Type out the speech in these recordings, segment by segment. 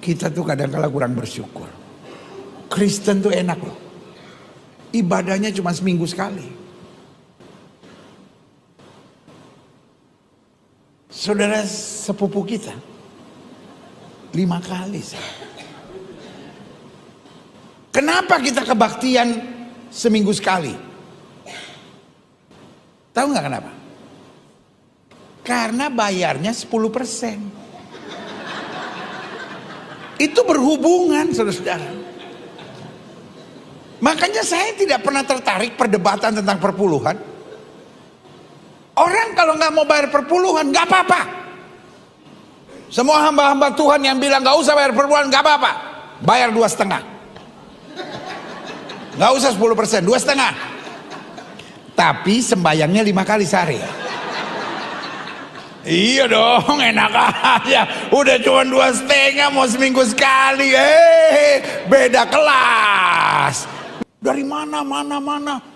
Kita tuh kadang-kala kurang bersyukur. Kristen tuh enak loh. Ibadahnya cuma seminggu sekali. Saudara sepupu kita 5 kali. Kenapa kita kebaktian seminggu sekali? Tahu nggak kenapa? Karena bayarnya 10%. Itu berhubungan, saudara-saudara. Makanya saya tidak pernah tertarik perdebatan tentang perpuluhan. Orang kalau nggak mau bayar perpuluhan, nggak apa-apa. Semua hamba-hamba Tuhan yang bilang nggak usah bayar perpuluhan, nggak apa-apa. Bayar 2,5. Nggak usah 10%, 2,5. Tapi sembayangnya 5 kali sehari. Iya dong, enak aja. Udah cuma 2,5, mau seminggu sekali. Beda kelas. Dari mana,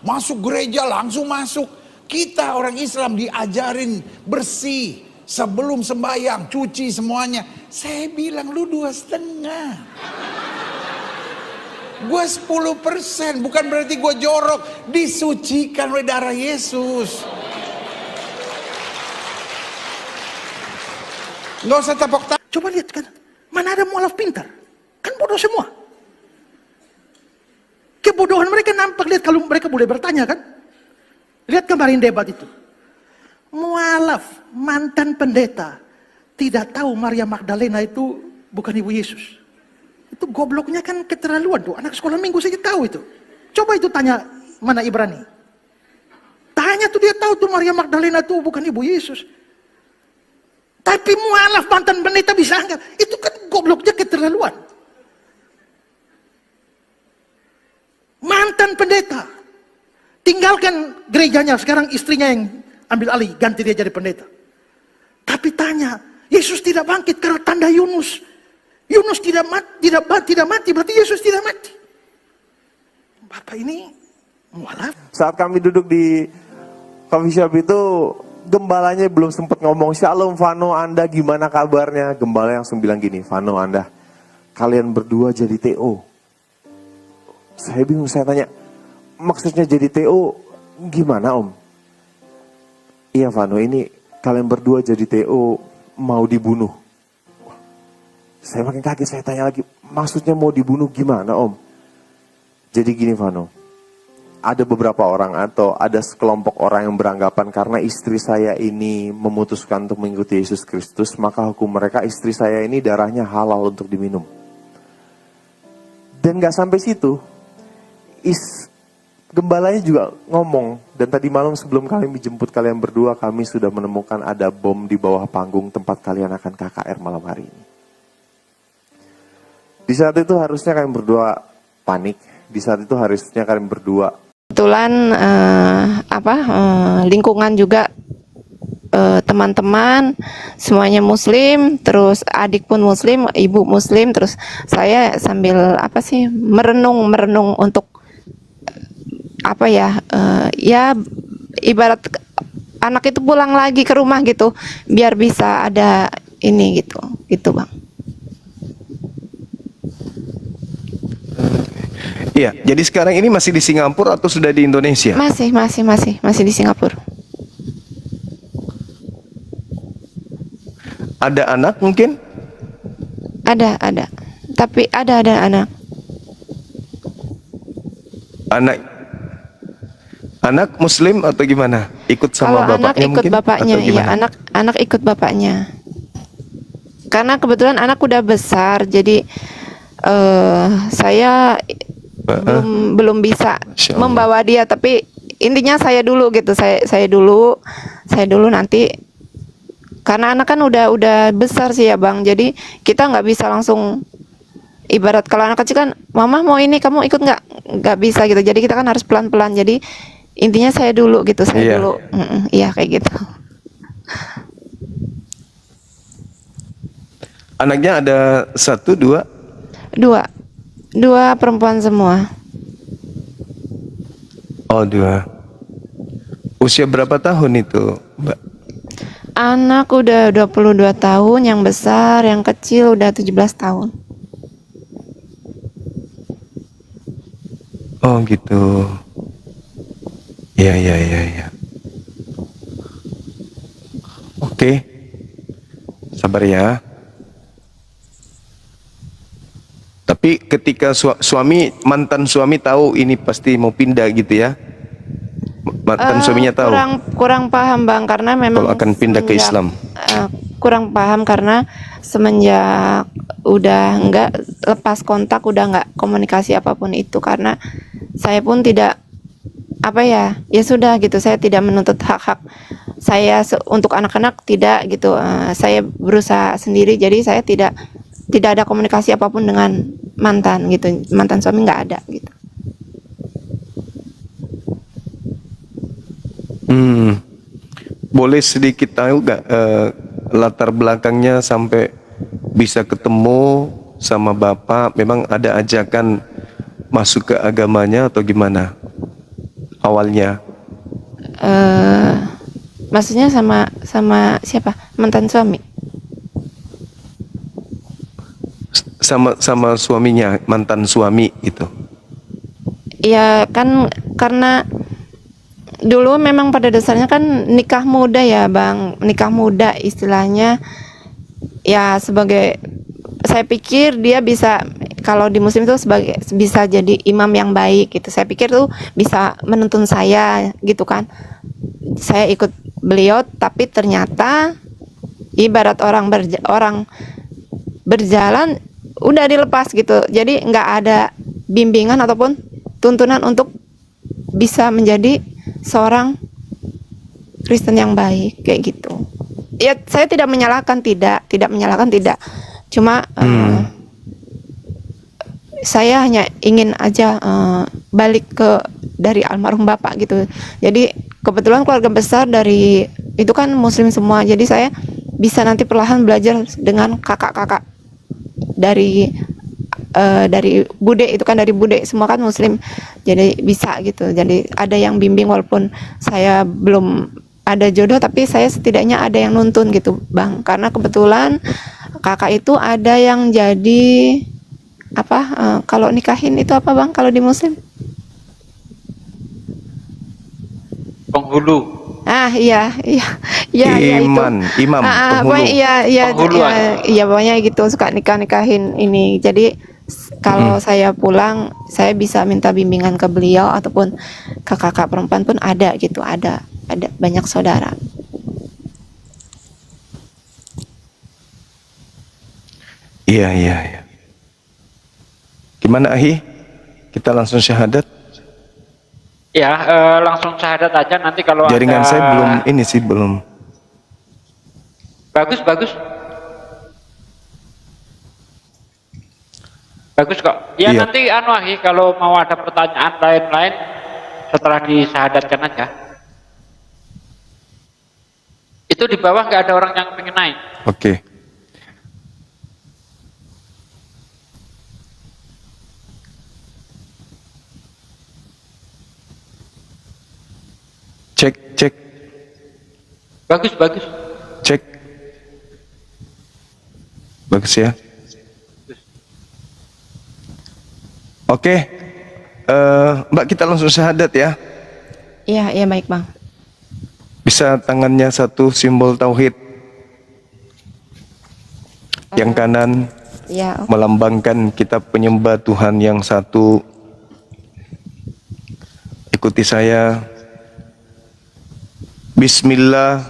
masuk gereja langsung masuk. Kita orang Islam diajarin bersih sebelum sembahyang, cuci semuanya. Saya bilang lu 2,5. Gue 10%, bukan berarti gue jorok. Disucikan oleh darah Yesus. Nggak usah tepok tangan. Coba lihat kan, mana ada mualaf pintar? Kan bodoh semua. Kebodohan mereka nampak, lihat kalau mereka boleh bertanya kan. Lihat kemarin debat itu. Mualaf, mantan pendeta, tidak tahu Maria Magdalena itu bukan ibu Yesus. Itu gobloknya kan keterlaluan tuh. Anak sekolah minggu saja tahu itu. Coba itu tanya mana Ibrani. Tanya tuh, dia tahu tuh Maria Magdalena itu bukan ibu Yesus. Tapi mualaf mantan pendeta bisa anggap. Itu kan gobloknya keterlaluan. Mantan pendeta. Tinggalkan gerejanya, sekarang istrinya yang ambil alih, ganti dia jadi pendeta. Tapi tanya, Yesus tidak bangkit karena tanda Yunus. Yunus tidak mati, berarti Yesus tidak mati. Bapak ini mualaf. Saat kami duduk di coffee shop itu, gembalanya belum sempat ngomong, "Shalom Vano, Anda gimana kabarnya?" Gembala langsung bilang gini, "Vano, Anda, kalian berdua jadi TO." Saya bingung, saya tanya, "Maksudnya jadi TO gimana Om?" "Iya Vano, ini kalian berdua jadi TO mau dibunuh." Saya makin kaget, saya tanya lagi, "Maksudnya mau dibunuh gimana Om?" "Jadi gini Vano, ada beberapa orang atau ada sekelompok orang yang beranggapan karena istri saya ini memutuskan untuk mengikuti Yesus Kristus, maka hukum mereka istri saya ini darahnya halal untuk diminum." Dan gak sampai situ, gembalanya juga ngomong, "Dan tadi malam sebelum kami menjemput kalian berdua, kami sudah menemukan ada bom di bawah panggung tempat kalian akan KKR malam hari ini." Di saat itu harusnya kalian berdua panik, di saat itu harusnya kalian berdua kebetulan lingkungan juga teman-teman semuanya muslim, terus adik pun muslim, ibu muslim, terus saya sambil merenung untuk ya ibarat anak itu pulang lagi ke rumah gitu, biar bisa ada ini gitu Bang. Iya, jadi sekarang ini masih di Singapura atau sudah di Indonesia? Masih di Singapura. Ada anak mungkin? Ada. Tapi ada anak. Anak Muslim atau gimana? Ikut sama Kalau bapaknya anak ikut mungkin? bapaknya, iya anak ikut bapaknya. Karena kebetulan anak udah besar, jadi saya belum bisa membawa dia, tapi intinya saya dulu gitu, saya dulu nanti, karena anak kan udah besar sih ya Bang, jadi kita nggak bisa langsung, ibarat kalau anak kecil kan, "Mama mau ini, kamu ikut nggak bisa gitu, jadi kita kan harus pelan-pelan, jadi intinya saya dulu gitu, dulu, iya kayak gitu. Anaknya ada 1, 2? Dua perempuan semua. Oh 2. Usia berapa tahun itu Mbak? Anak udah 22 tahun, yang besar, yang kecil udah 17 tahun. Oh gitu. Ya, ya, ya, ya. Oke, sabar ya. Tapi ketika mantan suami tahu ini pasti mau pindah gitu ya? Mantan suaminya tahu Kurang paham Bang, karena kalau memang akan pindah ke Islam. kurang paham karena semenjak udah nggak lepas kontak, udah nggak komunikasi apapun itu, karena saya pun tidak apa ya, ya sudah gitu, saya tidak menuntut hak-hak saya untuk anak-anak, tidak gitu. Saya berusaha sendiri, jadi saya tidak ada komunikasi apapun dengan mantan gitu, mantan suami nggak ada gitu. Boleh sedikit tahu gak latar belakangnya sampai bisa ketemu sama Bapak? Memang ada ajakan masuk ke agamanya atau gimana awalnya? Maksudnya sama siapa? Mantan suami? Sama suaminya, mantan suami gitu. Ya kan, karena dulu memang pada dasarnya kan nikah muda ya Bang, nikah muda istilahnya. Ya sebagai, saya pikir dia bisa, kalau di muslim itu sebagai bisa jadi imam yang baik gitu. Saya pikir tuh bisa menuntun saya gitu kan. Saya ikut beliau, tapi ternyata ibarat orang berjalan udah dilepas gitu. Jadi nggak ada bimbingan ataupun tuntunan untuk bisa menjadi seorang Kristen yang baik kayak gitu. Ya saya tidak menyalahkan, tidak menyalahkan, tidak. Cuma saya hanya ingin aja balik ke dari almarhum bapak gitu. Jadi kebetulan keluarga besar dari itu kan muslim semua. Jadi saya bisa nanti perlahan belajar dengan kakak-kakak dari bude, itu kan dari bude semua kan muslim, jadi bisa gitu. Jadi ada yang bimbing, walaupun saya belum ada jodoh, tapi saya setidaknya ada yang nuntun gitu Bang, karena kebetulan kakak itu ada yang jadi apa, kalau nikahin itu apa Bang kalau di muslim? Penghulu. Iya Imam, penghulu. Iya pokoknya gitu, suka nikahin ini. Jadi kalau saya pulang, saya bisa minta bimbingan ke beliau ataupun ke kakak perempuan pun ada gitu, ada banyak saudara. Iya. Gimana Ahi? Kita langsung syahadat? Ya, langsung syahadat aja nanti kalau Jaringan ada... saya belum. Bagus kok. Ya Iya. nanti Ahi, kalau mau ada pertanyaan lain-lain setelah disyahadatkan aja. Itu di bawah nggak ada orang yang pengen naik. Oke. Cek. Bagus. Cek. Bagus ya. Oke. Mbak, kita langsung syahadat ya. Iya baik Bang. Bisa tangannya satu, simbol tauhid. Yang kanan Ya. melambangkan kita penyembah Tuhan yang satu. Ikuti saya. Bismillah.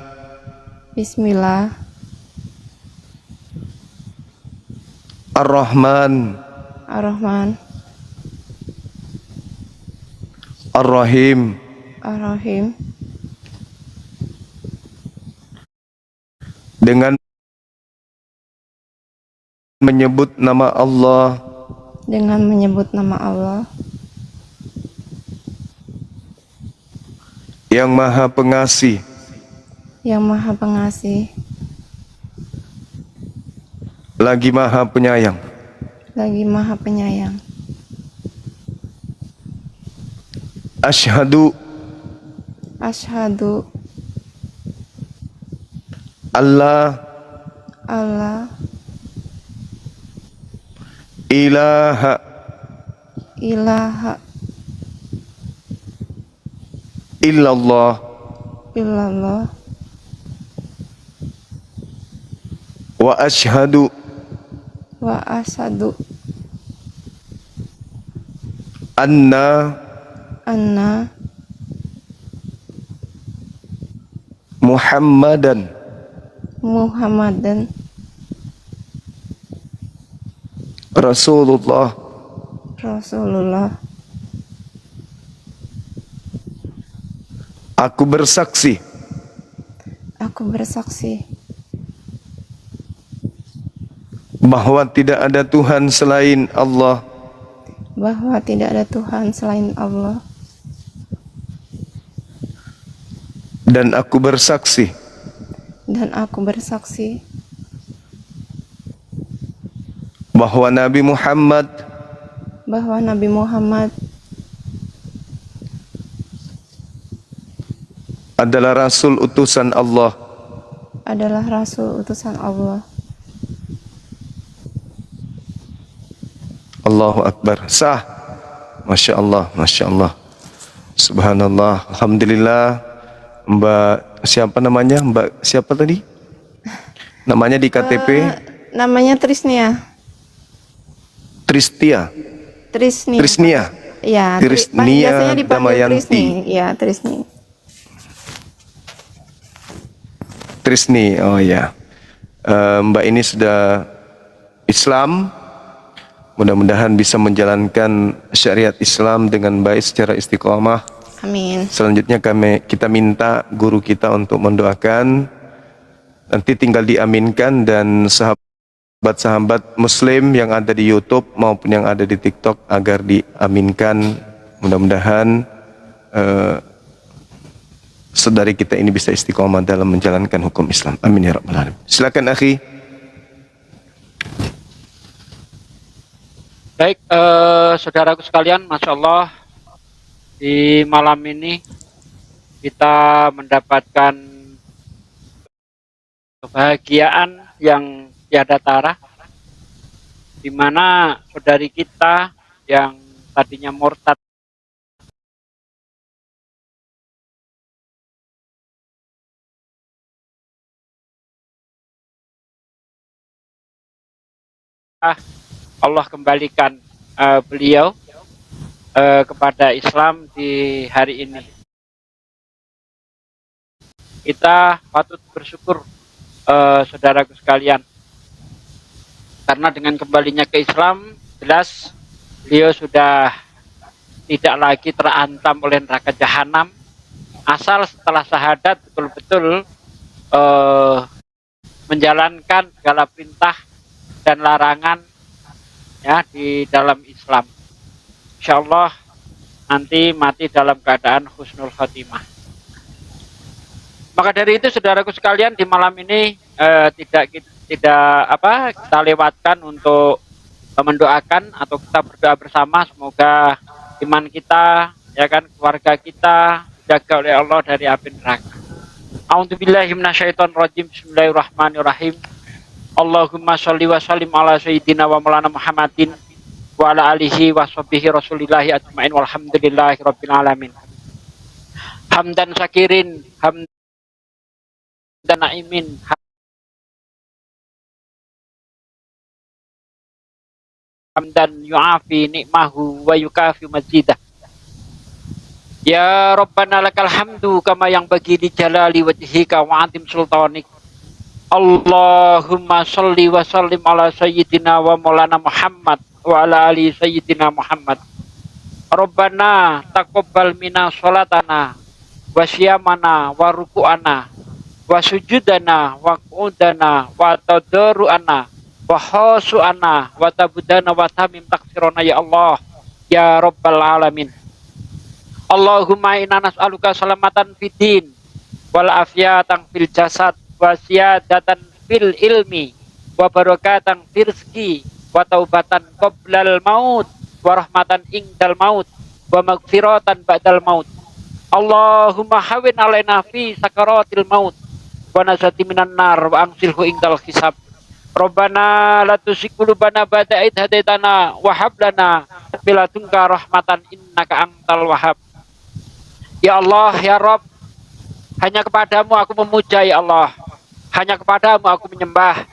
Ar-Rahman. Ar-Rahim. Dengan menyebut nama Allah yang Maha Pengasih, lagi Maha Penyayang. Asyhadu Allah ilaha illallah illallah wa asyhadu wa asyhadu anna anna Muhammadan Muhammadan Rasulullah. Rasulullah. Aku bersaksi Aku bersaksi bahwa tidak ada Tuhan selain Allah bahwa tidak ada Tuhan selain Allah, dan aku bersaksi dan aku bersaksi bahwa Nabi Muhammad bahwa Nabi Muhammad adalah Rasul utusan Allah. adalah Rasul utusan Allah. Allahu Akbar. Sah. Masya Allah, Masya Allah. Subhanallah. Alhamdulillah. Mbak siapa namanya? Mbak siapa tadi? Namanya di KTP? Namanya Trisnia. Tristia. Trisnia. Ya, Trisnia biasanya dipanggil Damayanti. Trisni. Ya, Trisni. Trisni, oh ya. Mbak ini sudah Islam. Mudah-mudahan bisa menjalankan syariat Islam dengan baik secara istiqomah. Amin. Selanjutnya kita minta guru kita untuk mendoakan. Nanti tinggal diaminkan, dan sahabat-sahabat Muslim yang ada di YouTube maupun yang ada di TikTok agar diaminkan. Mudah-mudahan saudari kita ini bisa istiqomah dalam menjalankan hukum Islam. Amin ya rabbal alamin. Silakan akhi. Baik, saudaraku sekalian, Masya Allah, di malam ini kita mendapatkan kebahagiaan yang tiada tara, di mana saudari kita yang tadinya murtad Allah kembalikan beliau kepada Islam di hari ini. Kita patut bersyukur, saudaraku sekalian, karena dengan kembalinya ke Islam, jelas beliau sudah tidak lagi terancam oleh neraka jahanam, asal setelah syahadat betul-betul menjalankan segala perintah dan larangan ya di dalam Islam. Insya Allah nanti mati dalam keadaan husnul khotimah. Maka dari itu, saudaraku sekalian, di malam ini kita lewatkan untuk mendoakan atau kita berdoa bersama, semoga iman kita, ya kan, keluarga kita dijaga oleh Allah dari api neraka. A'udzubillahi minasyaitonirrajim. Bismillahirrahmanirrahim. Allahumma sholli wa sallim ala sayyidina wa maulana Muhammadin wa ala alihi wa sahbihi rasulillahi ajma'in walhamdulillahi rabbil alamin. Hamdan syakirin, hamdan na'imin, hamdan yu'afi ni'mahu wa yukafi majidah. Ya Rabbana lakal hamdu kama yang bagi di jalali wajhika wa atim sultanik. Allahumma sholli wa sallim ala sayyidina wa maulana Muhammad wa ala ali sayyidina Muhammad. Rabbana taqabbal minna sholatana wa siyamana wa ruku'ana wa sujudana wa qu'udana wa tadarru'ana wa khusu'ana wa tabudana wa tamim taksirona ya Allah ya Rabbal alamin. Allahumma inna nas'aluka salamatan fid din wal afiyatan fil jasad wa siyadatan fil ilmi wa barakatan fil rizqi wa taubatan qoblal maut wa rahmatan indal maut wa maghfiratan ba'dal maut. Allahumma hawin alaina fi sakaratil maut wa nazati minan nar wa angsilhu indal hisab. Rabbana la tuzigh qulubana ba'da id hadaitana wa hab lana min ladunka rahmatan innaka antal wahhab. Ya Allah, ya Rob, hanya kepadamu aku memuja ya Allah. Hanya kepadamu aku menyembah.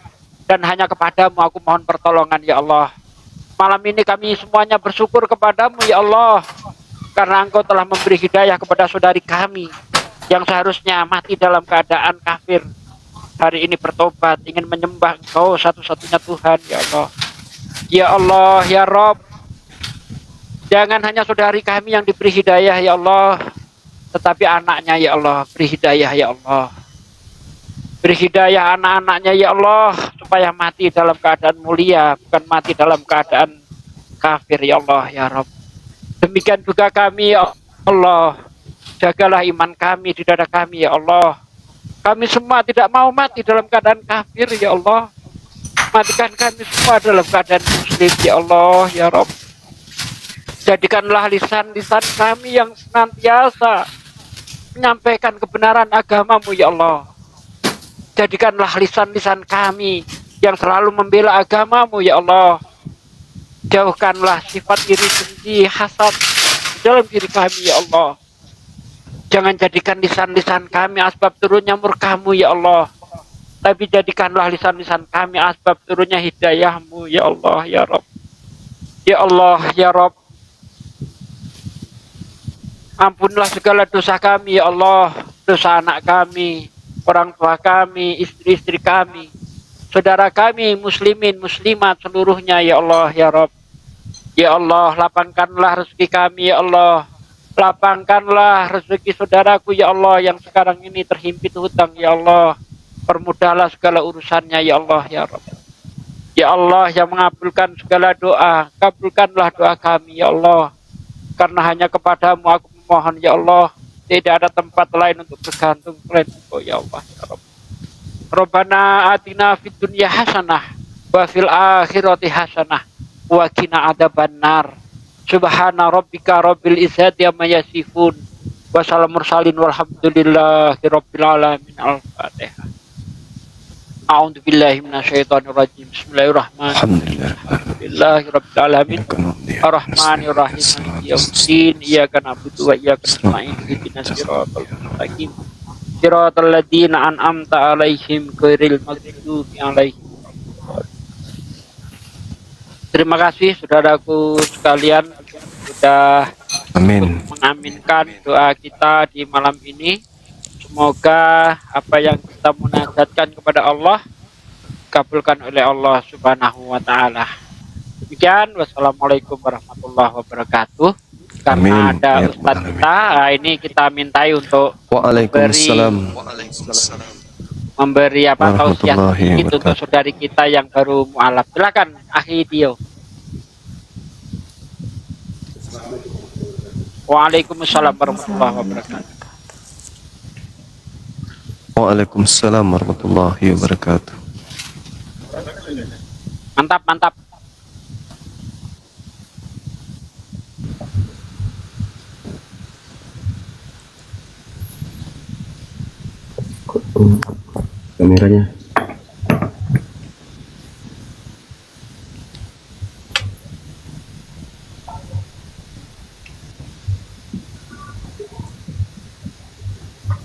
Dan hanya kepadamu aku mohon pertolongan ya Allah. Malam ini kami semuanya bersyukur kepadamu ya Allah. Karena engkau telah memberi hidayah kepada saudari kami. Yang seharusnya mati dalam keadaan kafir. Hari ini bertobat, ingin menyembah engkau satu-satunya Tuhan ya Allah. Ya Allah, ya Rob. Jangan hanya saudari kami yang diberi hidayah ya Allah. Tetapi anaknya ya Allah, beri hidayah ya Allah. Beri hidayah anak-anaknya ya Allah, supaya mati dalam keadaan mulia, bukan mati dalam keadaan kafir ya Allah ya Rabb. Demikian juga kami ya Allah, jagalah iman kami di dada kami ya Allah. Kami semua tidak mau mati dalam keadaan kafir ya Allah. Matikan kami semua dalam keadaan muslim ya Allah ya Rabb. Jadikanlah lisan-lisan kami yang senantiasa menyampaikan kebenaran agamamu ya Allah. Jadikanlah lisan-lisan kami yang selalu membela agamamu ya Allah. Jauhkanlah sifat iri dengki hasad dalam diri kami ya Allah. Jangan jadikan lisan-lisan kami asbab turunnya murkamu ya Allah. Tapi jadikanlah lisan-lisan kami asbab turunnya hidayahmu ya Allah ya Rabb. Ya Allah ya Rabb. Ampunlah segala dosa kami ya Allah, dosa anak kami, orang tua kami, istri-istri kami, saudara kami, muslimin, muslimat seluruhnya ya Allah ya Rabb. Ya Allah, lapangkanlah rezeki kami ya Allah. Lapangkanlah rezeki saudaraku ya Allah yang sekarang ini terhimpit hutang ya Allah. Permudahlah segala urusannya ya Allah ya Rabb. Ya Allah yang mengabulkan segala doa, kabulkanlah doa kami ya Allah. Karena hanya kepadamu aku mohon ya Allah, tidak ada tempat lain untuk bergantung selain Engkau ya Allah ya Rabb. Rabbana atina fid dunya hasanah wa fil akhirati hasanah wa qina adzabannar. Subhana rabbika rabbil izzati amma yasifun wa salamun mursalin walhamdulillahi rabbil alamin. Al-Fatihah. A'udzu billahi minasyaitonir rajim. Bismillahirrahmanirrahim. Alhamdulillahirabbil alamin. Ar-Rahmanir Rahim. Maliki yaumiddin. Iyyaka na'budu wa iyyaka nasta'in. Ihdinas siratal mustaqim. Siratal ladzina an'amta 'alaihim ghairil maghdubi 'alaihim. Terima kasih saudaraku sekalian sudah mengaminkan doa kita di malam ini. Semoga apa yang kita munajatkan kepada Allah dikabulkan oleh Allah Subhanahu wa taala. Demikian, wassalamualaikum warahmatullahi wabarakatuh. Karena ada Ustadz kita, ini kita mintai untuk memberi apa tausiah sedikit untuk saudari kita yang baru mualaf. Silakan, akhi Dio. Waalaikumsalam warahmatullahi wabarakatuh. Waalaikumsalam warahmatullahi wabarakatuh. Mantap, mantap. Kameranya.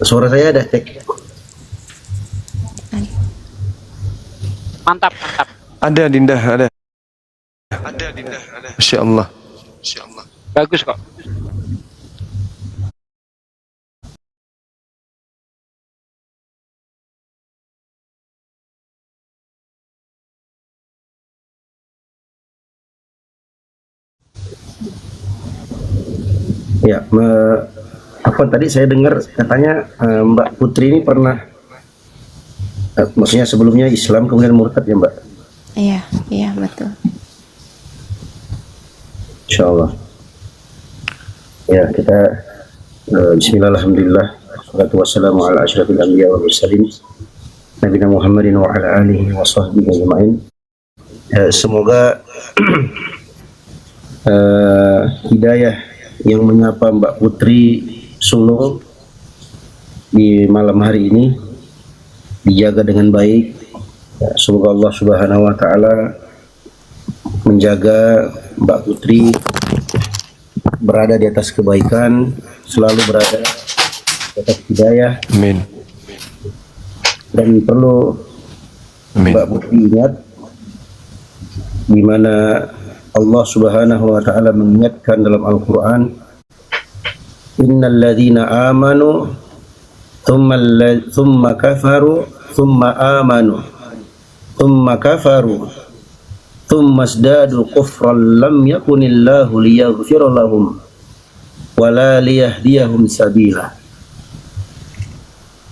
Suara saya ada cek. Mantap, mantap. Ada Dinda, ada. Ada Dinda, ada. Masya Allah. Masya Allah. Bagus kok. Ya, apa tadi saya dengar katanya Mbak Putri ini pernah, maksudnya sebelumnya Islam kemudian murtad ya Mbak? Iya, iya betul. Insya Allah. Ya, kita bismillah, alhamdulillah, wassalatu wassalamu ala asyrafil anbiya wal mursalin nabiyina Muhammadin wa ala alihi wa sahbihi ajma'in. Semoga hidayah yang menyapa Mbak Putri Sulung di malam hari ini dijaga dengan baik. Ya, semoga Allah Subhanahu wa taala menjaga Mbak Putri berada di atas kebaikan, selalu berada dapat hidayah. Amin. Dan perlu Amin. Mbak Putri ingat di mana Allah Subhanahu wa taala mengingatkan dalam Al-Qur'an, innal ladzina amanu thumma kafaru thumma amanu thumma kafaru thumma isdadu kufran lam yakunillahu liyaghfira lahum wala liyahdiyahum sabila.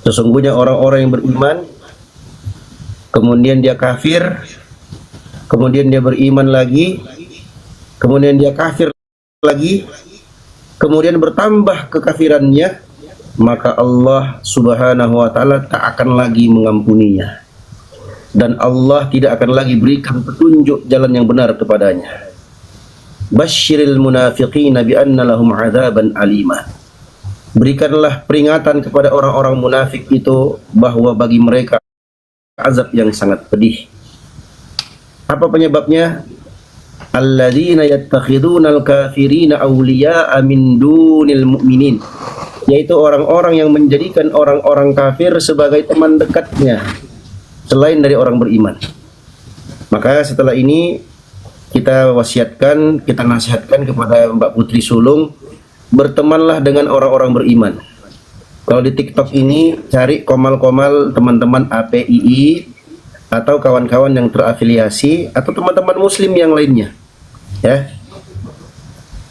Sesungguhnya orang-orang yang beriman kemudian dia kafir, kemudian dia beriman lagi, kemudian dia kafir lagi, kemudian bertambah kekafirannya, maka Allah Subhanahu wa taala tak akan lagi mengampuninya. Dan Allah tidak akan lagi berikan petunjuk jalan yang benar kepadanya. Basyiril munafiqina bi anna lahum adzaban alima. Berikanlah peringatan kepada orang-orang munafik itu bahwa bagi mereka azab yang sangat pedih. Apa penyebabnya? Alladzina yattakhiduna al-kafirina awliya'a min dunil mu'minin. Yaitu orang-orang yang menjadikan orang-orang kafir sebagai teman dekatnya selain dari orang beriman. Maka setelah ini kita wasiatkan, kita nasihatkan kepada Mbak Putri Sulung, bertemanlah dengan orang-orang beriman. Kalau di TikTok ini cari komal-komal teman-teman APII atau kawan-kawan yang terafiliasi atau teman-teman muslim yang lainnya. Ya.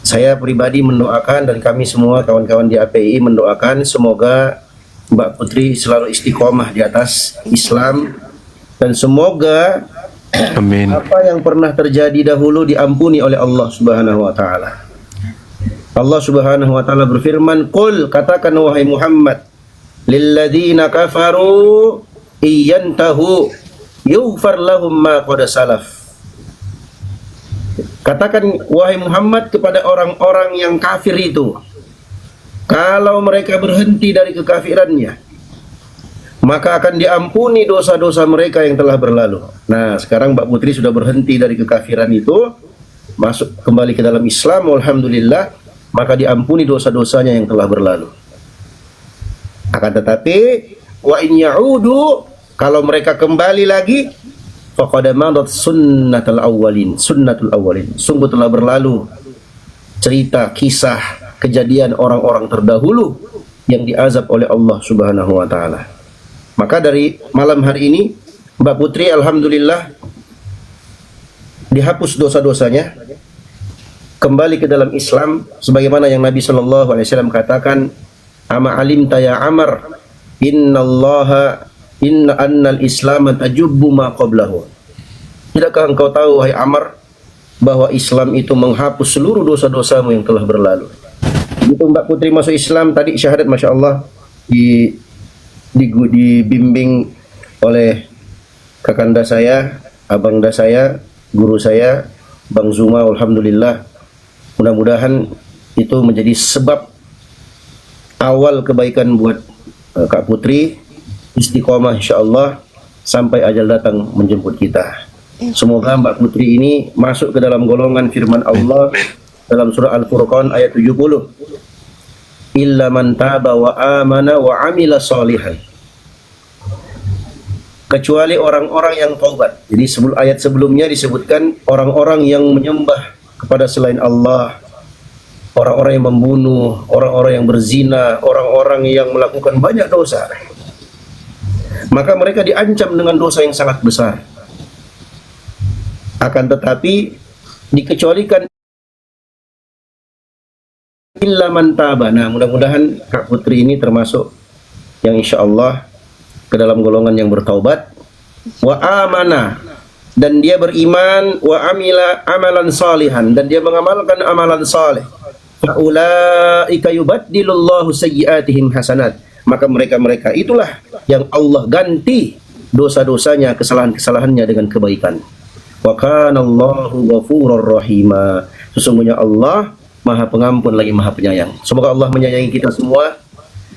Saya pribadi mendoakan dan kami semua kawan-kawan di APII mendoakan semoga Mbak Putri selalu istiqomah di atas Islam dan semoga Amin. apa yang pernah terjadi dahulu diampuni oleh Allah Subhanahu wa taala. Allah Subhanahu wa taala berfirman, "Qul," katakan wahai Muhammad, "lilladzina kafaru iyantahu yughfar lahum ma qad salaf." Katakan wahai Muhammad kepada orang-orang yang kafir itu, kalau mereka berhenti dari kekafirannya, maka akan diampuni dosa-dosa mereka yang telah berlalu. Nah, sekarang Mbak Putri sudah berhenti dari kekafiran itu, masuk kembali ke dalam Islam, alhamdulillah, maka diampuni dosa-dosanya yang telah berlalu. Akan tetapi wa in ya'udu, kalau mereka kembali lagi, faqad madat sunnatul awwalin, sungguh telah berlalu cerita kisah kejadian orang-orang terdahulu yang diazab oleh Allah Subhanahu wa taala. Maka dari malam hari ini Mbak Putri alhamdulillah dihapus dosa-dosanya, kembali ke dalam Islam sebagaimana yang Nabi sallallahu alaihi wasallam katakan, "Ama alimta ya Amr, inna annal Islam tajubbu ma qablahu." Tidakkah engkau tahu wahai Amr bahwa Islam itu menghapus seluruh dosa-dosamu yang telah berlalu? Begitu Mbak Putri masuk Islam tadi syahadat Masya Allah dibimbing oleh kakanda saya, abangda saya, guru saya, Bang Zuma, alhamdulillah. Mudah-mudahan itu menjadi sebab awal kebaikan buat Kak Putri, istiqomah insyaallah sampai ajal datang menjemput kita. Semoga Mbak Putri ini masuk ke dalam golongan firman Allah dalam surah Al-Furqan ayat 70. Illa man taba wa amana wa amila sholihan. Kecuali orang-orang yang taubat. Jadi ayat sebelumnya disebutkan orang-orang yang menyembah kepada selain Allah, orang-orang yang membunuh, orang-orang yang berzina, orang-orang yang melakukan banyak dosa. Maka mereka diancam dengan dosa yang sangat besar. Akan tetapi dikecualikan illa man taba. Nah, mudah-mudahan Kak Putri ini termasuk yang insya Allah ke dalam golongan yang bertaubat, wa amana, dan dia beriman, wa amila amalan salihan, dan dia mengamalkan amalan saleh. Faulaika yubaddilullahu sayyi'atihim hasanat. Maka mereka-mereka itulah yang Allah ganti dosa-dosanya, kesalahan-kesalahannya dengan kebaikan. Wa kana Allahu ghafurur rahima. Sesungguhnya Allah Maha Pengampun lagi Maha Penyayang. Semoga Allah menyayangi kita semua.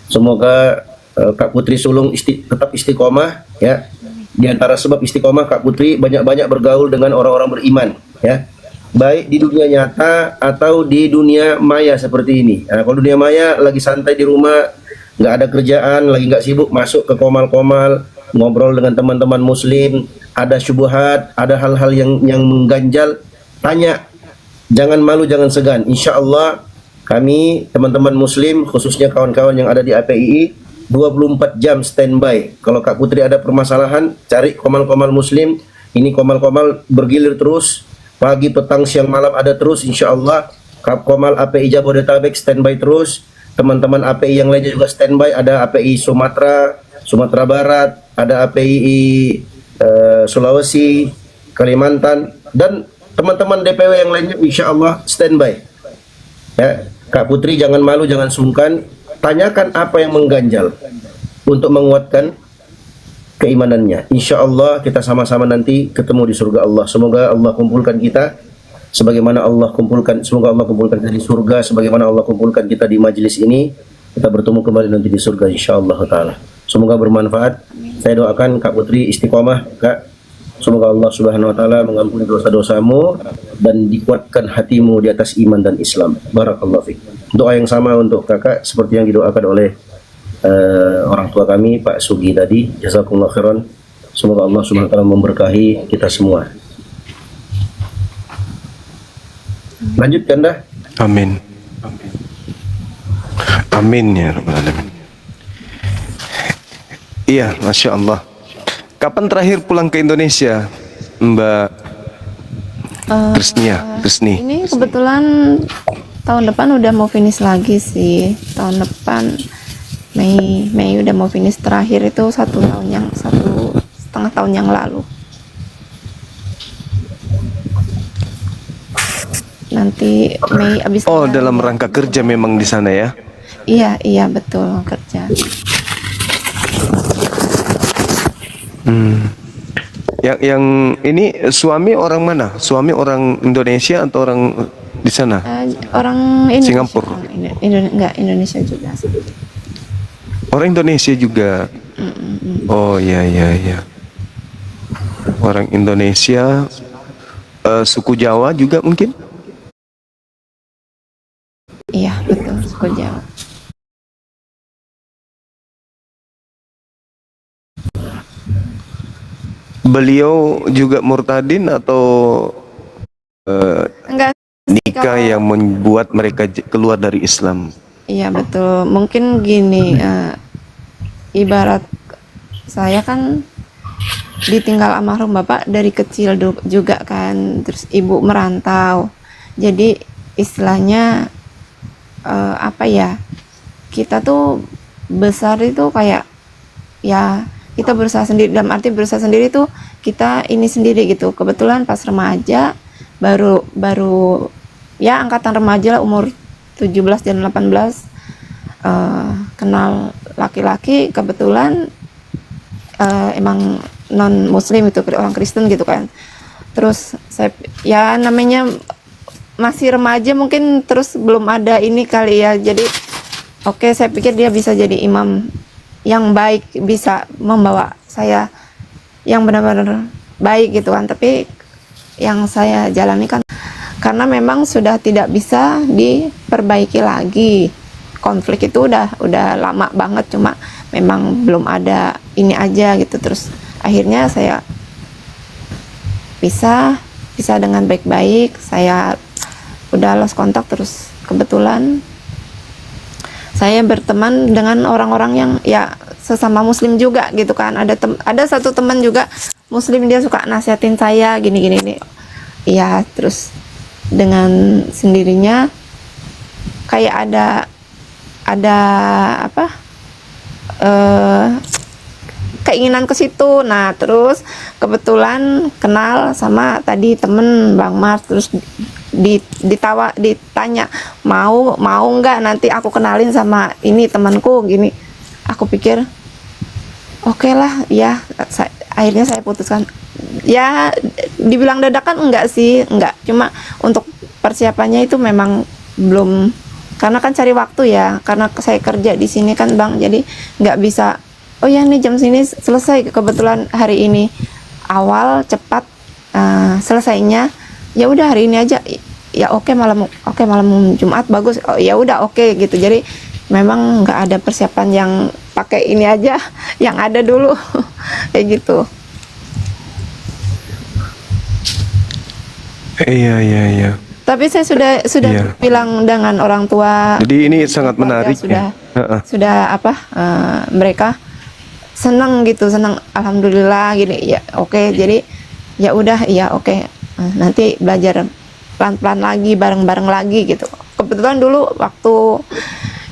Semoga Kak Putri Sulung tetap istiqomah, ya. Di antara sebab istiqomah Kak Putri banyak-banyak bergaul dengan orang-orang beriman, ya. Baik di dunia nyata atau di dunia maya seperti ini. Nah, kalau dunia maya lagi santai di rumah, nggak ada kerjaan, lagi nggak sibuk, masuk ke komal-komal, ngobrol dengan teman-teman muslim, ada syubhat, ada hal-hal yang mengganjal, tanya. Jangan malu, jangan segan. Insya Allah kami teman-teman muslim, khususnya kawan-kawan yang ada di APII, 24 jam standby. Kalau Kak Putri ada permasalahan, cari komal-komal muslim. Ini komal-komal bergilir terus, pagi, petang, siang, malam ada terus. Insya Allah Komal API Jabodetabek standby terus. Teman-teman API yang lainnya juga standby. Ada API Sumatera, Sumatera Barat, ada API Sulawesi, Kalimantan, dan teman-teman DPW yang lainnya insya Allah standby. Ya, Kak Putri jangan malu, jangan sungkan. Tanyakan apa yang mengganjal untuk menguatkan keimanannya. Insya Allah kita sama-sama nanti ketemu di surga Allah. Semoga Allah kumpulkan kita sebagaimana Allah kumpulkan. Semoga Allah kumpulkan kita di surga sebagaimana Allah kumpulkan kita di majelis ini. Kita bertemu kembali nanti di surga insya Allah taala. Semoga bermanfaat. Saya doakan Kak Putri istiqomah, Kak. Semoga Allah Subhanahu wa taala mengampuni dosa-dosamu dan dikuatkan hatimu di atas iman dan Islam. Barakallahu fiik. Doa yang sama untuk Kakak seperti yang didoakan oleh orang tua kami Pak Sugi tadi. Jazakumullah khairan. Semoga Allah Subhanahu wa taala memberkahi kita semua. Lanjutkan dah. Amin. Amin ya rabbal alamin. Iya, masya Allah. Kapan terakhir pulang ke Indonesia, Mbak Trisni? Ini kebetulan tahun depan udah mau finish lagi sih. Tahun depan Mei udah mau finish, terakhir itu 1,5 tahun yang lalu. Nanti Mei abis. Oh, dalam rangka kerja memang di sana ya? Iya betul, kerja. Yang ini suami orang mana? Suami orang Indonesia atau orang di sana? Orang Indonesia. Singapura. Enggak, Indonesia juga sih. Orang Indonesia juga. Oh iya. Orang Indonesia, suku Jawa juga mungkin? Iya betul, suku Jawa. Beliau juga murtadin atau Enggak. nikah yang membuat mereka keluar dari Islam? Iya betul. Mungkin gini, ibarat saya kan ditinggal almarhum bapak dari kecil juga kan, terus ibu merantau. Jadi istilahnya apa ya? Kita tuh besar itu kayak ya kita berusaha sendiri, dalam arti berusaha sendiri tuh kita ini sendiri gitu. Kebetulan pas remaja baru ya angkatan remaja lah, umur 17 dan 18 kenal laki-laki, kebetulan emang non muslim itu, orang Kristen gitu kan. Terus saya ya namanya masih remaja mungkin, terus belum ada ini kali ya, jadi oke, saya pikir dia bisa jadi imam yang baik, bisa membawa saya yang benar-benar baik gitu kan. Tapi yang saya jalani kan karena memang sudah tidak bisa diperbaiki lagi. Konflik itu udah lama banget, cuma memang belum ada ini aja gitu. Terus akhirnya saya pisah dengan baik-baik. Saya udah lost kontak, terus kebetulan saya berteman dengan orang-orang yang ya sesama muslim juga gitu kan. Ada satu teman juga muslim, dia suka nasihatin saya gini-gini nih. Iya, terus dengan sendirinya kayak ada apa? Keinginan ke situ. Nah, terus kebetulan kenal sama tadi temen Bang Mars, terus ditanya mau nggak nanti aku kenalin sama ini temanku gini. Aku pikir oke lah ya, akhirnya saya putuskan. Ya dibilang dadakan enggak sih, enggak, cuma untuk persiapannya itu memang belum, karena kan cari waktu ya, karena saya kerja di sini kan Bang, jadi nggak bisa oh ya nih jam sini selesai. Kebetulan hari ini awal cepat selesainya, ya udah hari ini aja ya, oke malam Jumat bagus, oh ya udah oke gitu. Jadi memang nggak ada persiapan yang pakai ini aja yang ada dulu kayak gitu. Iya, iya, iya. Tapi saya sudah Iya. bilang dengan orang tua. Jadi ini sangat keluarga menarik sudah, ya. Heeh. sudah apa? Mereka senang gitu, senang. Alhamdulillah gini. Ya oke. Jadi ya udah, ya oke. Nanti belajar pelan-pelan lagi, bareng-bareng lagi gitu. Kebetulan dulu waktu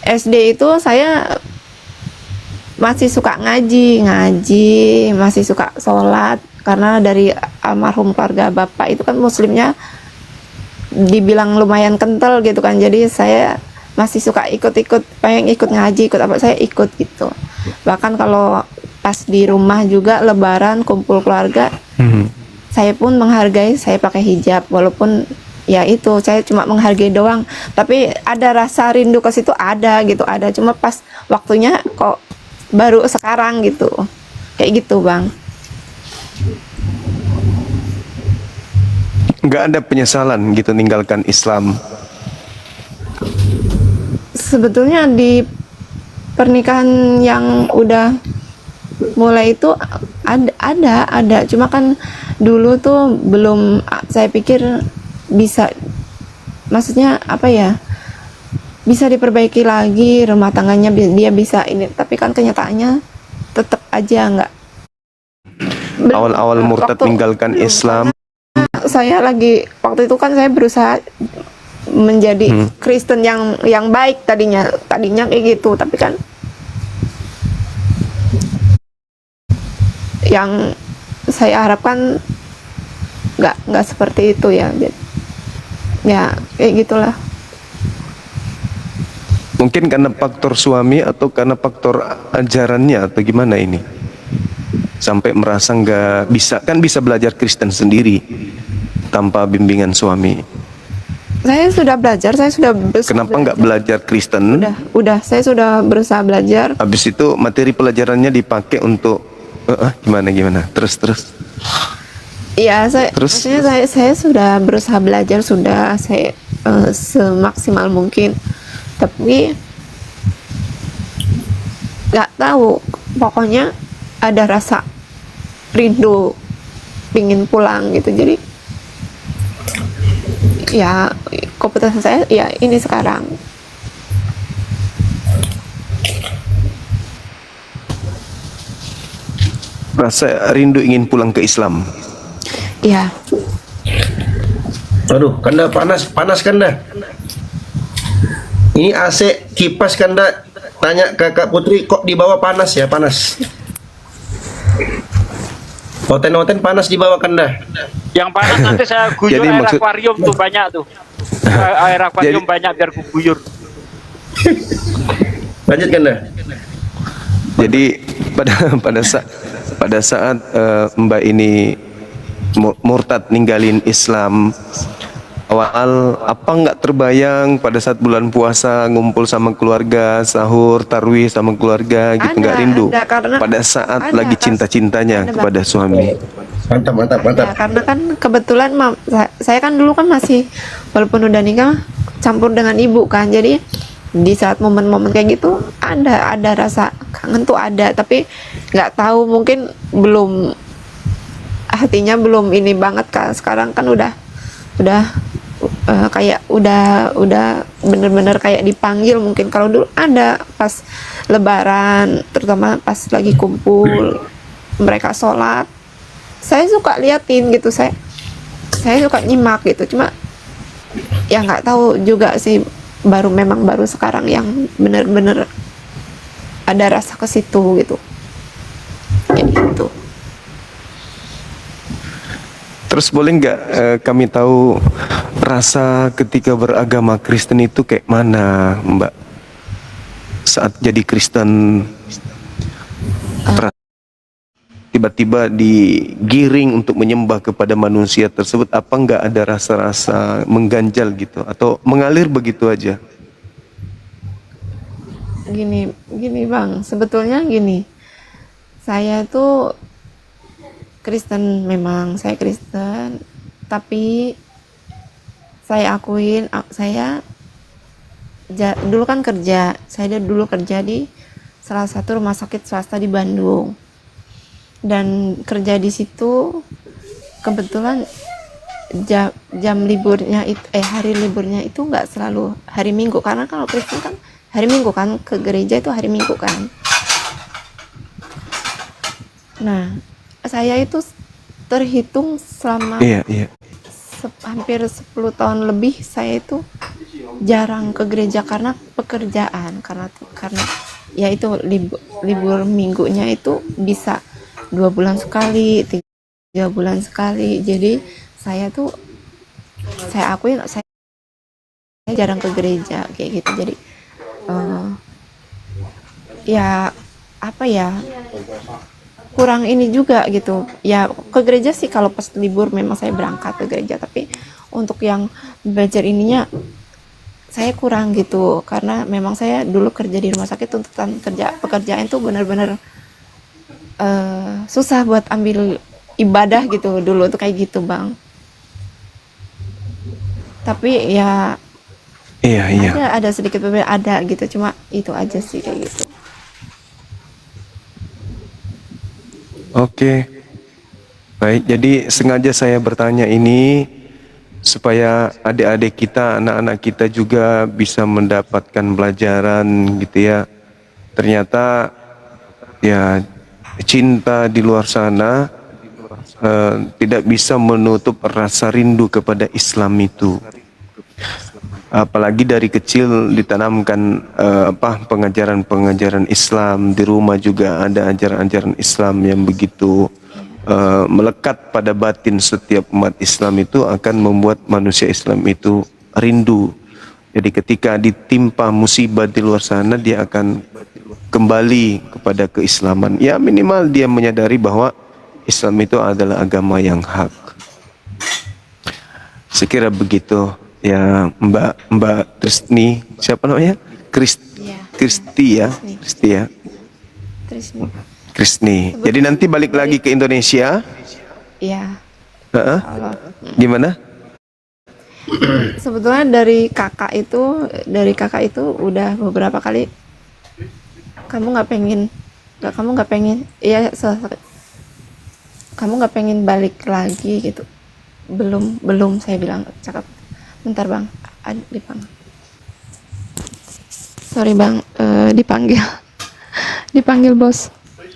SD itu saya masih suka ngaji, masih suka sholat karena dari almarhum keluarga bapak itu kan muslimnya dibilang lumayan kental gitu kan, jadi saya masih suka ikut-ikut, pengen ikut ngaji, ikut apa saya ikut gitu. Bahkan kalau pas di rumah juga lebaran kumpul keluarga, Mhm. saya pun menghargai, saya pakai hijab walaupun ya itu saya cuma menghargai doang, tapi ada rasa rindu ke situ, ada gitu, ada, cuma pas waktunya kok baru sekarang gitu, kayak gitu Bang. Nggak ada penyesalan gitu ninggalkan Islam. Sebetulnya di pernikahan yang udah mulai itu ada, cuma kan dulu tuh belum, saya pikir bisa, maksudnya apa ya, bisa diperbaiki lagi rumah tangganya, dia bisa ini, tapi kan kenyataannya tetap aja nggak. Awal-awal murtad Waktu- meninggalkan belum, Islam. saya lagi waktu itu kan saya berusaha menjadi Kristen yang baik, tadinya kayak gitu, tapi kan yang saya harapkan nggak seperti itu ya. Ya kayak gitulah. Mungkin karena faktor suami atau karena faktor ajarannya atau gimana ini? Sampai merasa nggak bisa, kan bisa belajar Kristen sendiri tanpa bimbingan suami. Saya sudah belajar, saya sudah berusaha Kenapa nggak belajar. belajar Kristen? Udah, saya sudah berusaha belajar. Habis itu materi pelajarannya dipakai untuk gimana? Terus. Iya, Terus? maksudnya saya sudah berusaha belajar, sudah saya semaksimal mungkin, tapi nggak tahu, pokoknya ada rasa rindu, pingin pulang gitu. Jadi ya keputusan saya ya ini sekarang. Rasa rindu ingin pulang ke Islam. Ya, Aduh, Kanda panas Kanda. Ini AC kipas Kanda. Tanya ke Kak Putri, kok di bawah panas ya? Panas. Hoten panas di bawah Kanda. Yang panas nanti saya guyur Jadi air maksud- akuarium tuh banyak tuh. Air akuarium banyak biar guyur. Lanjut Kanda. Jadi pada saat Mbak ini murtad ninggalin Islam, awal apa nggak terbayang pada saat bulan puasa ngumpul sama keluarga, sahur, tarwih sama keluarga gitu, nggak rindu? ada, karena Pada saat ada, lagi cinta-cintanya ada, kepada suami. Mantap. ya, karena kan kebetulan saya kan dulu kan masih, walaupun udah nikah, campur dengan ibu kan, jadi di saat momen-momen kayak gitu ada rasa kangen tuh ada, tapi nggak tahu, mungkin belum, hatinya belum ini banget kan. Sekarang kan udah kayak udah bener-bener kayak dipanggil. Mungkin kalau dulu ada pas lebaran, terutama pas lagi kumpul mereka sholat, saya suka liatin gitu, saya suka nyimak gitu, cuma ya nggak tahu juga sih, memang baru sekarang yang bener-bener ada rasa ke situ gitu, kayak gitu. Terus boleh nggak kami tahu rasa ketika beragama Kristen itu kayak mana, Mbak? Saat jadi Kristen, tiba-tiba digiring untuk menyembah kepada manusia tersebut, apa nggak ada rasa-rasa mengganjal gitu, atau mengalir begitu aja? Gini Bang, sebetulnya gini, saya tuh Kristen, memang saya Kristen, tapi saya akuin saya dulu kan kerja, saya dulu kerja di salah satu rumah sakit swasta di Bandung, dan kerja di situ kebetulan jam liburnya itu hari liburnya itu nggak selalu hari Minggu, karena kalau Kristen kan hari Minggu kan, ke gereja itu hari Minggu kan. Nah, saya itu terhitung selama Iya, iya. hampir 10 tahun lebih saya itu jarang ke gereja karena pekerjaan, karena ya itu libur minggunya itu bisa 2 bulan sekali, 3 bulan sekali. Jadi saya akui saya jarang ke gereja kayak gitu. Jadi ya apa ya, kurang ini juga gitu ya. Ke gereja sih kalau pas libur memang saya berangkat ke gereja, tapi untuk yang belajar ininya saya kurang gitu, karena memang saya dulu kerja di rumah sakit, tuntutan pekerjaan tuh benar-benar susah buat ambil ibadah gitu dulu tuh kayak gitu Bang. Tapi ya Iya. ada sedikit berbeda, ada gitu, cuma itu aja sih kayak gitu. Oke. Baik, jadi sengaja saya bertanya ini supaya adik-adik kita, anak-anak kita juga bisa mendapatkan pelajaran gitu ya. Ternyata ya cinta di luar sana tidak bisa menutup rasa rindu kepada Islam itu. Apalagi dari kecil ditanamkan pengajaran-pengajaran Islam, di rumah juga ada ajaran-ajaran Islam yang begitu melekat pada batin setiap umat Islam, itu akan membuat manusia Islam itu rindu. Jadi ketika ditimpa musibah di luar sana, dia akan kembali kepada keislaman. Ya minimal dia menyadari bahwa Islam itu adalah agama yang hak. Sekira begitu ya Mbak Trisni, siapa namanya? Kristi ya. Krisni. Jadi nanti balik lagi ke Indonesia. Iya. Heeh. Gimana? Sebetulnya dari kakak itu udah beberapa kali, kamu nggak pengen balik lagi gitu. Belum saya bilang, cakap bentar Bang, sorry Bang, dipanggil bos.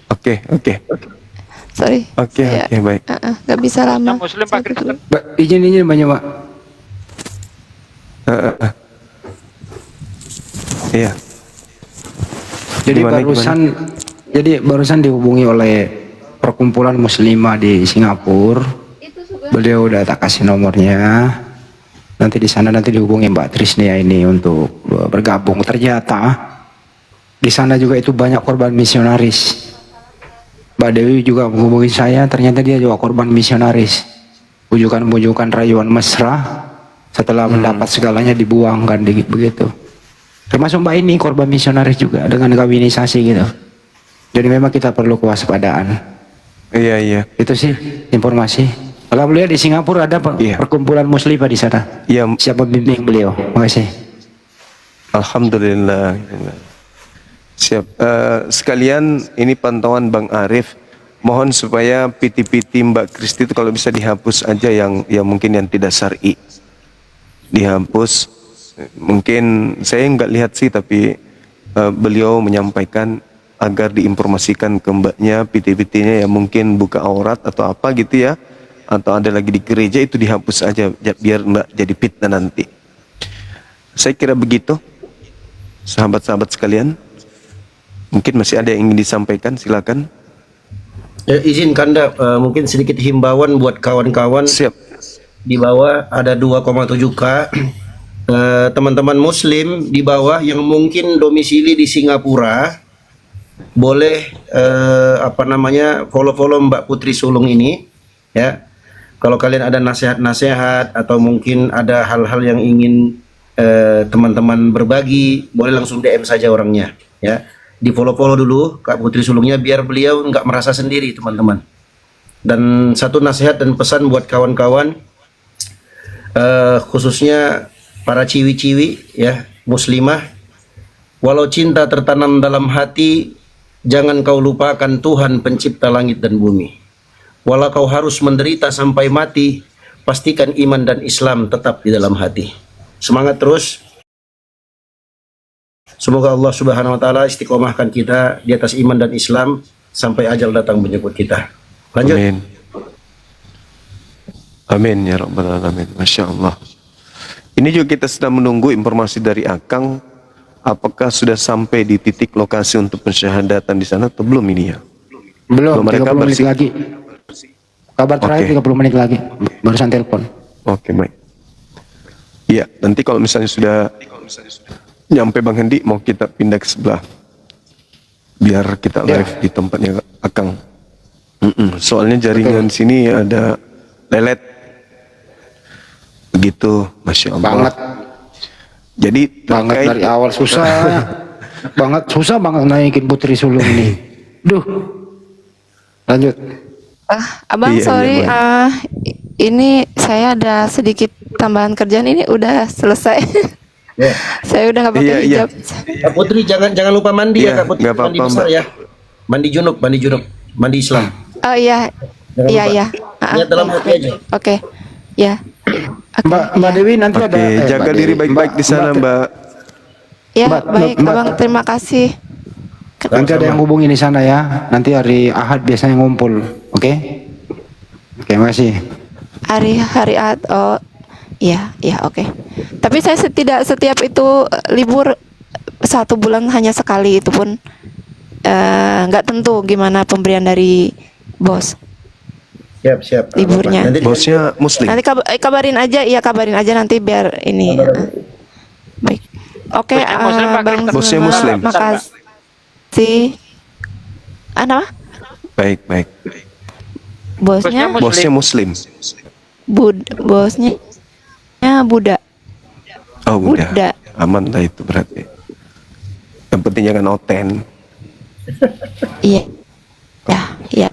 Oke. Sorry. Oke, baik. Nggak bisa lama. Muslim Pak Kristen. Izin banyak Pak. Iya. Jadi barusan dihubungi oleh perkumpulan muslimah di Singapura. Beliau udah tak kasih nomornya. Nanti di sana dihubungi Mbak Trisnia ini untuk bergabung. Ternyata di sana juga itu banyak korban misionaris. Mbak Dewi juga menghubungi saya, ternyata dia juga korban misionaris. Bujukan rayuan mesra, setelah mendapat segalanya dibuang kan begitu. Termasuk Mbak ini korban misionaris juga dengan kawinisasi gitu. Jadi memang kita perlu kewaspadaan. Iya. Itu sih informasi. Kalau beliau di Singapura ada perkumpulan muslimah di sana. Iya. Siapa bimbing beliau? Makasih. Alhamdulillah. Siap. Sekalian ini pantauan Bang Arif. Mohon supaya piti-piti Mbak Kristi itu kalau bisa dihapus aja yang mungkin yang tidak syar'i. Dihapus. Mungkin saya nggak lihat sih, tapi beliau menyampaikan agar diinformasikan ke mbaknya piti-pitinya yang mungkin buka aurat atau apa gitu ya, atau ada lagi di gereja, itu dihapus aja biar nggak jadi fitnah nanti. Saya kira begitu, sahabat-sahabat sekalian. Mungkin masih ada yang ingin disampaikan, silakan. Izin Kanda, mungkin sedikit himbauan buat kawan-kawan. Siap. Di bawah ada 2,7K teman-teman muslim di bawah yang mungkin domisili di Singapura, boleh follow Mbak Putri Sulung ini ya. Kalau kalian ada nasihat-nasihat atau mungkin ada hal-hal yang ingin teman-teman berbagi, boleh langsung DM saja orangnya ya. Di follow dulu Kak Putri Sulungnya biar beliau nggak merasa sendiri teman-teman. Dan satu nasihat dan pesan buat kawan-kawan, khususnya para ciwi-ciwi ya muslimah, walau cinta tertanam dalam hati, jangan kau lupakan Tuhan pencipta langit dan bumi. Walau kau harus menderita sampai mati, pastikan iman dan Islam tetap di dalam hati. Semangat terus. Semoga Allah Subhanahu wa taala istiqomahkan kita di atas iman dan Islam sampai ajal datang menjemput kita. Lanjut. Amin. Amin ya rabbal alamin. Masya Allah. Ini juga kita sedang menunggu informasi dari Akang. Apakah sudah sampai di titik lokasi untuk pensyahadatan di sana atau belum ini ya? Belum, mereka 30 menit lagi. Kabar terakhir 30 menit lagi. Barusan telepon. Oke, baik. Iya, nanti kalau misalnya sudah nyampe Bang Hendi, mau kita pindah ke sebelah. Biar kita live di tempatnya Akang. Soalnya jaringan sini ada lelet. Begitu, Masya Allah. Banget. Jadi Banget dari awal susah. Susah banget naikin Putri Sulung ini. Duh. Lanjut. Abang Iya, sorry, iya, ini saya ada sedikit tambahan kerjaan, ini udah selesai. Ya. Saya udah nggak pakai Iya, iya. hijab. Kak Putri jangan lupa mandi Iya, ya Kak Putri, nggak mandi apa-apa, besar Mbak. ya. Mandi junub, mandi Islam. Oh iya, Jangan iya lupa. iya. Niat dalam hati aja. Oke, ya. Oke, Mbak ya. Dewi nanti Oke, ada jaga Mbak diri Dewi. baik-baik di sana, Mbak. Ya, Mbak, baik, Mbak. Abang. Terima kasih. Nanti ada yang hubungi di sana ya. Nanti hari Ahad biasanya ngumpul. Oke? Oke, makasih. Hari Ahad. Oh, iya, iya, oke. Tapi saya tidak setiap itu libur 1 bulan hanya sekali, itu pun nggak tentu gimana pemberian dari bos Siap. liburnya. Nanti Bosnya Muslim. Nanti kabarin aja nanti biar ini. Baik. Oke, Bosnya Muslim, Pak. Bang. Bosnya Muslim. Makasih. Apa? Baik. Bosnya Bosnya Muslim. bosnya Buddha. Oh, udah. Buddha. Aman lah itu berarti. Yang penting jangan oten. Iya. Ya, iya.